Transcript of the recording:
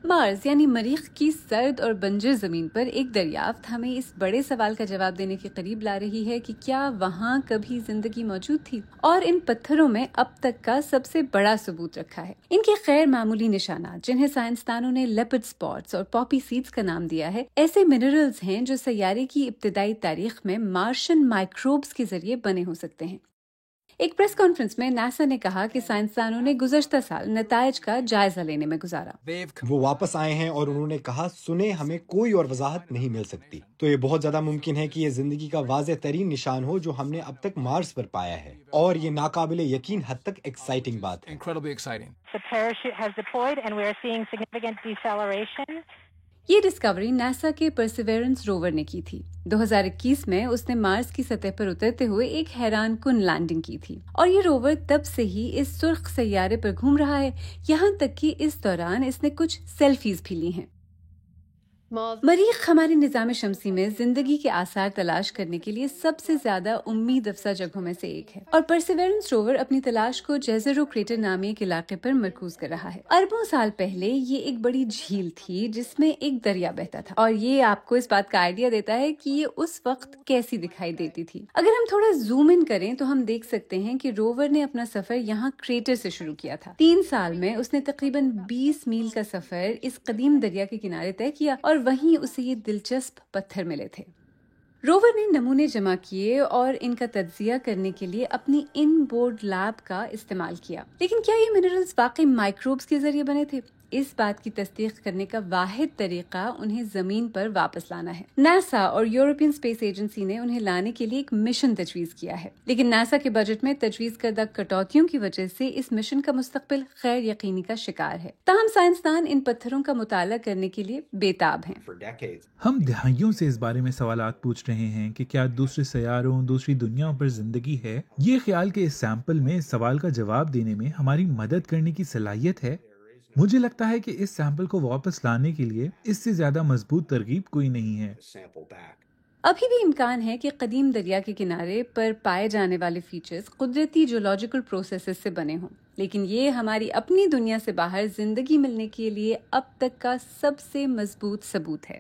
مارس یعنی مریخ کی سرد اور بنجر زمین پر ایک دریافت ہمیں اس بڑے سوال کا جواب دینے کے قریب لا رہی ہے کہ کیا وہاں کبھی زندگی موجود تھی، اور ان پتھروں میں اب تک کا سب سے بڑا ثبوت رکھا ہے۔ ان کے غیر معمولی نشانات، جنہیں سائنسدانوں نے لیپڈ سپاٹس اور پاپی سیڈز کا نام دیا ہے، ایسے منرلز ہیں جو سیارے کی ابتدائی تاریخ میں مارشن مائکروبز کے ذریعے بنے ہو سکتے ہیں۔ ایک پریس کانفرنس میں ناسا نے کہا کہ سائنسدانوں نے گزشتہ سال نتائج کا جائزہ لینے میں گزارا۔ وہ واپس آئے ہیں اور انہوں نے کہا سنیں ہمیں کوئی اور وضاحت نہیں مل سکتی، تو یہ بہت زیادہ ممکن ہے کہ یہ زندگی کا واضح ترین نشان ہو جو ہم نے اب تک مارس پر پایا ہے، اور یہ ناقابل یقین حد تک ایکسائٹنگ بات ہے۔ The parachute has deployed and we are seeing significant deceleration. یہ ڈسکوری ناسا کے پرسیورنس روور نے کی تھی۔ 2021 میں اس نے مارس کی سطح پر اترتے ہوئے ایک حیران کن لینڈنگ کی تھی، اور یہ روور تب سے ہی اس سرخ سیارے پر گھوم رہا ہے، یہاں تک کہ اس دوران اس نے کچھ سیلفیز بھی لی ہیں۔ مریخ ہمارے نظام شمسی میں زندگی کے آثار تلاش کرنے کے لیے سب سے زیادہ امید افزا جگہوں میں سے ایک ہے، اور پرسیورنس روور اپنی تلاش کو جیزرو کریٹر نامی ایک علاقے پر مرکوز کر رہا ہے۔ اربوں سال پہلے یہ ایک بڑی جھیل تھی جس میں ایک دریا بہتا تھا، اور یہ آپ کو اس بات کا آئیڈیا دیتا ہے کہ یہ اس وقت کیسی دکھائی دیتی تھی۔ اگر ہم تھوڑا زوم ان کریں تو ہم دیکھ سکتے ہیں کہ روور نے اپنا سفر یہاں کریٹر سے شروع کیا تھا۔ 3 سال میں اس نے تقریباً 20 میل کا سفر اس قدیم دریا کے کنارے طے کیا، اور وہیں اسے یہ دلچسپ پتھر ملے تھے۔ روور نے نمونے جمع کیے اور ان کا تجزیہ کرنے کے لیے اپنی ان بورڈ لیب کا استعمال کیا، لیکن کیا یہ منرلز واقعی مائکروبز کے ذریعے بنے تھے؟ اس بات کی تصدیق کرنے کا واحد طریقہ انہیں زمین پر واپس لانا ہے۔ ناسا اور یورپین اسپیس ایجنسی نے انہیں لانے کے لیے ایک مشن تجویز کیا ہے، لیکن ناسا کے بجٹ میں تجویز کردہ کٹوتیوں کی وجہ سے اس مشن کا مستقبل غیر یقینی کا شکار ہے۔ تاہم سائنسدان ان پتھروں کا مطالعہ کرنے کے لیے بےتاب ہیں۔ ہم دہائیوں سے اس بارے میں سوالات پوچھ رہے ہیں کہ کیا دوسرے سیاروں، دوسری دنیاؤں پر زندگی ہے۔ یہ خیال کہ اس سیمپل میں اس سوال کا جواب دینے میں ہماری مدد کرنے کی صلاحیت ہے، مجھے لگتا ہے کہ اس سیمپل کو واپس لانے کے لیے اس سے زیادہ مضبوط ترغیب کوئی نہیں ہے۔ ابھی بھی امکان ہے کہ قدیم دریا کے کنارے پر پائے جانے والے فیچرز قدرتی جیولوجیکل پروسیسز سے بنے ہوں، لیکن یہ ہماری اپنی دنیا سے باہر زندگی ملنے کے لیے اب تک کا سب سے مضبوط ثبوت ہے۔